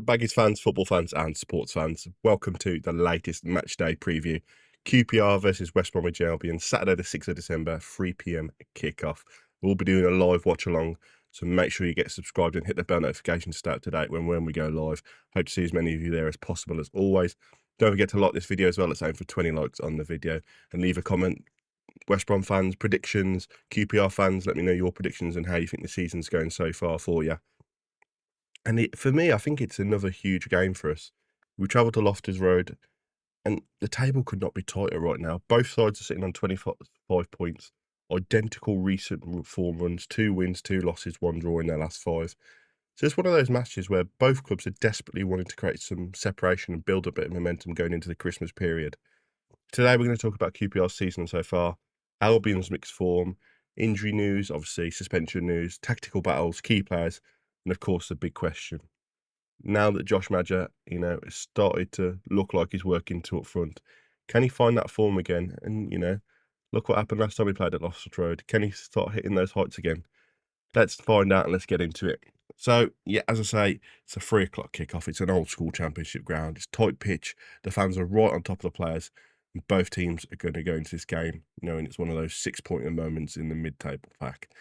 Baggies fans, football fans, and sports fans? Welcome to the latest match day preview. QPR versus West Bromwich Albion, Saturday the 6th of December, 3 p.m. kickoff. We'll be doing a live watch along, so make sure you get subscribed and hit the bell notification to stay up to date when we go live. Hope to see as many of you there as possible as always. Don't forget to like this video as well. Let's aim for 20 likes on the video and leave a comment. West Brom fans, predictions, QPR fans, let me know your predictions and how you think the season's going so far for you. And for me, I think it's another huge game for us. We travel to Loftus Road, and the table could not be tighter right now. Both sides are sitting on 25 points, identical recent form runs, 2 wins, 2 losses, 1 draw in their last 5. So it's one of those matches where both clubs are desperately wanting to create some separation and build a bit of momentum going into the Christmas period. Today, we're going to talk about QPR's season so far, Albion's mixed form, injury news, obviously suspension news, tactical battles, key players, and of course the big question. Now that Josh Maja, has started to look like he's working to up front, can he find that form again? And, look what happened last time he played at Loftus Road. Can he start hitting those heights again? Let's find out and let's get into it. So, yeah, as I say, it's a 3 o'clock kickoff. It's an old school championship ground. It's tight pitch. The fans are right on top of the players. And both teams are going to go into this game knowing it's one of those 6-pointer moments in the mid-table pack.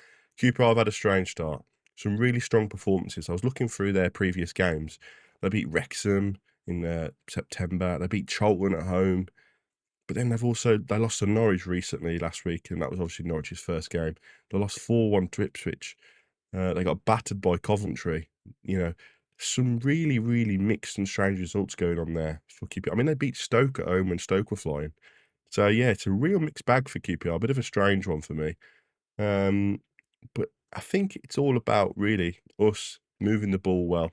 QPR have had a strange start. Some really strong performances. I was looking through their previous games. They beat Wrexham in September. They beat Charlton at home. But then they lost to Norwich recently last week, and that was obviously Norwich's first game. They lost 4-1 to Ipswich. They got battered by Coventry. Some really, really mixed and strange results going on there for QPR. I mean, they beat Stoke at home when Stoke were flying. So, yeah, it's a real mixed bag for QPR. A bit of a strange one for me. But I think it's all about, really, us moving the ball well.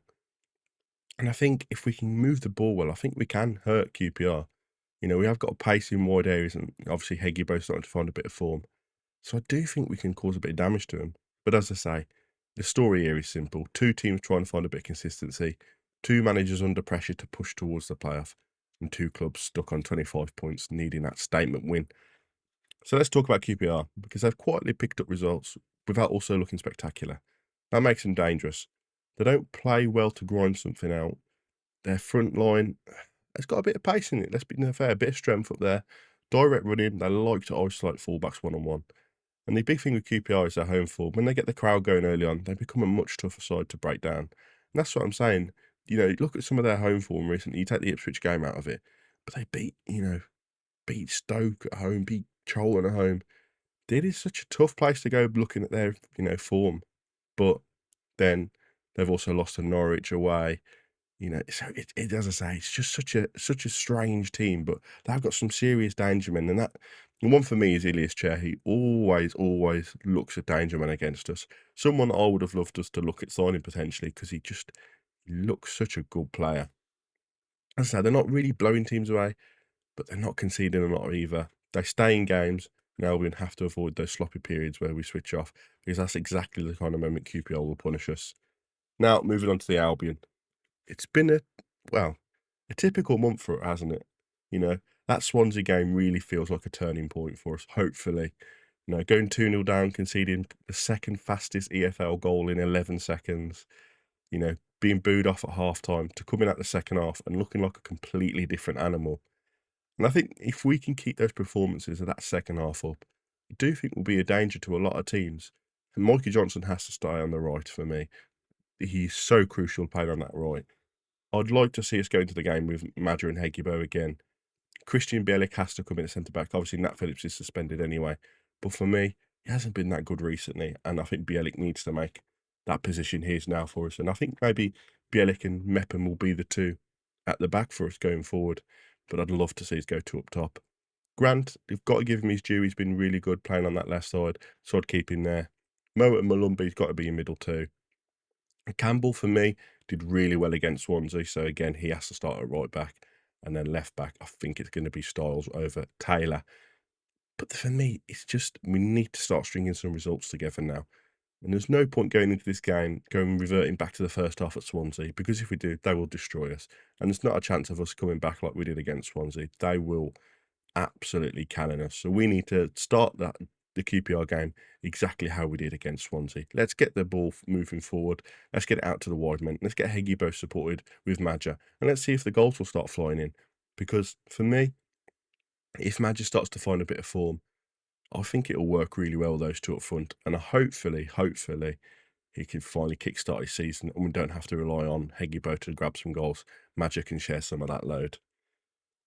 And I think if we can move the ball well, I think we can hurt QPR. We have got pace in wide areas, and obviously Heggybo's starting to find a bit of form. So I do think we can cause a bit of damage to him. But as I say, the story here is simple. 2 teams trying to find a bit of consistency, 2 managers under pressure to push towards the playoff, and 2 clubs stuck on 25 points needing that statement win. So let's talk about QPR, because they've quietly picked up results without also looking spectacular. That makes them dangerous. They don't play well to grind something out. Their front line has got a bit of pace in it. Let's be fair, a bit of strength up there. Direct running, they like to isolate fullbacks one-on-one. And the big thing with QPR is their home form. When they get the crowd going early on, they become a much tougher side to break down. And that's what I'm saying. Look at some of their home form recently. You take the Ipswich game out of it, but they beat Stoke at home, beat Charlton at home. It is such a tough place to go looking at their, form. But then they've also lost to Norwich away. So as I say, it's just such a strange team, but they've got some serious danger men. And one for me is Ilias Chair. He always looks a danger man against us. Someone I would have loved us to look at signing potentially, because he looks such a good player. As I say, they're not really blowing teams away, but they're not conceding a lot either. They stay in games. Now we have to avoid those sloppy periods where we switch off, because that's exactly the kind of moment QPR will punish us. Now, moving on to the Albion. It's been a typical month for it, hasn't it? That Swansea game really feels like a turning point for us, hopefully. Going 2-0 down, conceding the second fastest EFL goal in 11 seconds, being booed off at half-time, to coming out the second half and looking like a completely different animal. And I think if we can keep those performances of that second half up, I do think we'll be a danger to a lot of teams. And Mikey Johnson has to stay on the right for me. He's so crucial playing on that right. I'd like to see us go into the game with Maja and Heggybo again. Christian Bielik has to come in at centre-back. Obviously, Nat Phillips is suspended anyway. But for me, he hasn't been that good recently, and I think Bielik needs to make that position his now for us. And I think maybe Bielik and Mepham will be the 2 at the back for us going forward. But I'd love to see us go 2 up top. Grant, you've got to give him his due. He's been really good playing on that left side, so I'd keep him there. Mo and Malumbi's got to be in middle too. And Campbell, for me, did really well against Swansea, so again, he has to start at right back. And then left back, I think it's going to be Styles over Taylor. But for me, it's just, we need to start stringing some results together now. And there's no point going into this game, reverting back to the first half at Swansea, because if we do, they will destroy us. And there's not a chance of us coming back like we did against Swansea. They will absolutely cannon us. So we need to start that the QPR game exactly how we did against Swansea. Let's get the ball moving forward. Let's get it out to the wide men. Let's get Heggy supported with Maja. And let's see if the goals will start flying in. Because for me, if Maja starts to find a bit of form, I think it'll work really well, those two up front. And hopefully, he can finally kickstart his season and we don't have to rely on Heggy to grab some goals. Maja can share some of that load.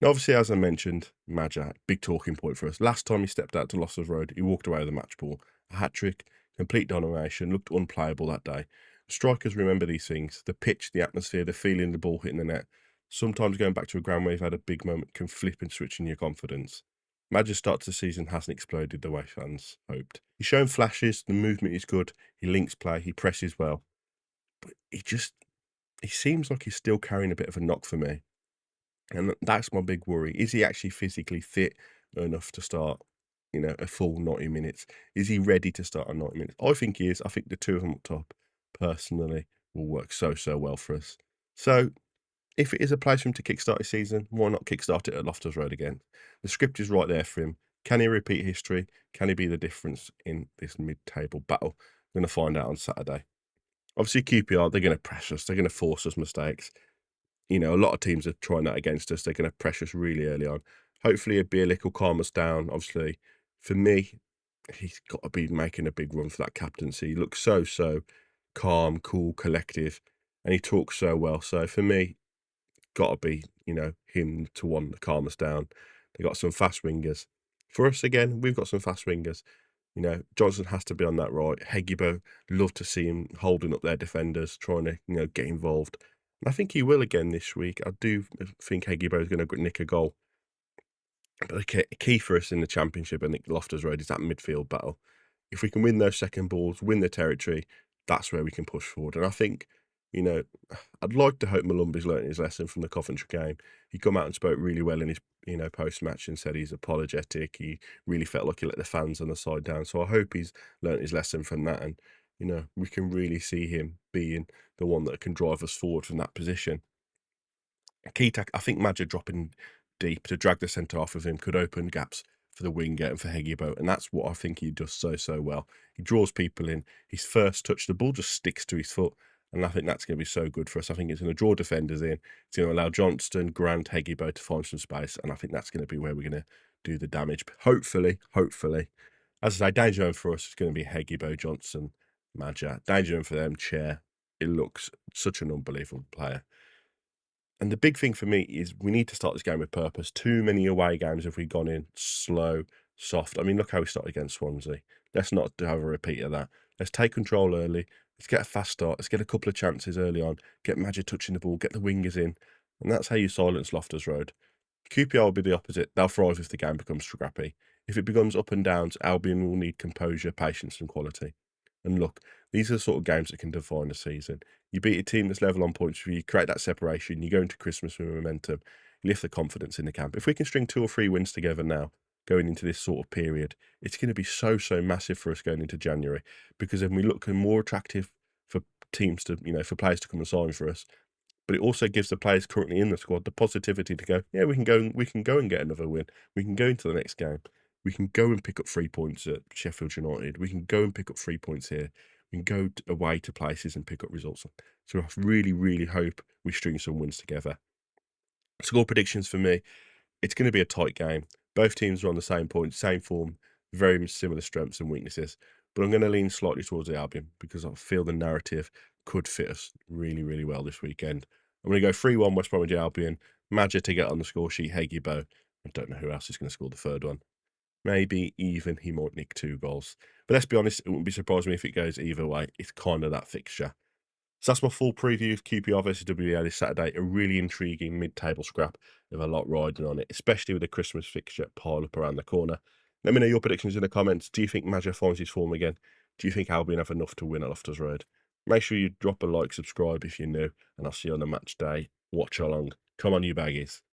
Now, obviously, as I mentioned, Maja, big talking point for us. Last time he stepped out to Loftus Road, he walked away with a match ball. A hat-trick, complete domination, looked unplayable that day. Strikers remember these things. The pitch, the atmosphere, the feeling the ball hitting the net. Sometimes going back to a ground where you've had a big moment can flip and switch in your confidence. Maja's start to the season hasn't exploded the way fans hoped. He's shown flashes, the movement is good, he links play, he presses well. But he seems like he's still carrying a bit of a knock for me. And that's my big worry. Is he actually physically fit enough to start, a full 90 minutes? Is he ready to start on 90 minutes? I think he is. I think the two of them up top, personally, will work so well for us. So, if it is a place for him to kickstart his season, why not kickstart it at Loftus Road again? The script is right there for him. Can he repeat history? Can he be the difference in this mid-table battle? We're going to find out on Saturday. Obviously, QPR, they're going to press us. They're going to force us mistakes. A lot of teams are trying that against us. They're going to pressure us really early on. Hopefully, a Bielik will calm us down. Obviously, for me, he's got to be making a big run for that captaincy. He looks so calm, cool, collective, and he talks so well. So for me, got to be, him to one to calm us down. They got some fast wingers. For us, again, we've got some fast wingers. Johnson has to be on that right. Heggy, love to see him holding up their defenders, trying to, get involved. And I think he will again this week. I do think Heggy is going to nick a goal. But a key for us in the Championship, I think Loftus Road, is that midfield battle. If we can win those second balls, win the territory, that's where we can push forward. And I think, I'd like to hope Malumbi's learnt his lesson from the Coventry game. He come out and spoke really well in his, post-match and said he's apologetic. He really felt like he let the fans on the side down. So I hope he's learnt his lesson from that. And, we can really see him being the one that can drive us forward from that position. I think Maja dropping deep to drag the centre half of him could open gaps for the winger and for Heggy, and that's what I think he does so well. He draws people in. His first touch, the ball just sticks to his foot, and I think that's going to be so good for us. I think it's going to draw defenders in. It's going to allow Johnston, Grant, Heggy to find some space, and I think that's going to be where we're going to do the damage. But hopefully, as I say, danger zone for us is going to be Heggy, Johnson, Maja. Danger zone for them, Chair. It looks such an unbelievable player. And the big thing for me is we need to start this game with purpose. Too many away games have we gone in slow, soft. I mean, look how we started against Swansea. Let's not have a repeat of that. Let's take control early. Let's get a fast start. Let's get a couple of chances early on. Get Maja touching the ball. Get the wingers in. And that's how you silence Loftus Road. QPR will be the opposite. They'll thrive if the game becomes scrappy. If it becomes up and downs, Albion will need composure, patience and quality. And look, these are the sort of games that can define a season. You beat a team that's level on points, you create that separation, you go into Christmas with momentum, you lift the confidence in the camp. If we can string 2 or 3 wins together now, going into this sort of period, it's going to be so massive for us going into January, because then we look more attractive for teams to, for players to come and sign for us. But it also gives the players currently in the squad the positivity to go, yeah, we can go and get another win. We can go into the next game. We can go and pick up 3 points at Sheffield United. We can go and pick up 3 points here. We can go away to places and pick up results. So I really hope we string some wins together. Score predictions for me, it's going to be a tight game. Both teams are on the same point, same form, very similar strengths and weaknesses. But I'm going to lean slightly towards the Albion because I feel the narrative could fit us really well this weekend. I'm going to go 3-1 West Bromwich Albion. Maja to get on the score sheet, Heggy. I don't know who else is going to score the third one. Maybe even he might nick 2 goals. But let's be honest, it wouldn't be surprising me if it goes either way. It's kind of that fixture. So that's my full preview of QPR versus WEA this Saturday. A really intriguing mid-table scrap with a lot riding on it, especially with the Christmas fixture pile up around the corner. Let me know your predictions in the comments. Do you think Maja finds his form again? Do you think Albion have enough to win at Loftus Road? Make sure you drop a like, subscribe if you're new, and I'll see you on the match day. Watch along. Come on, you Baggies.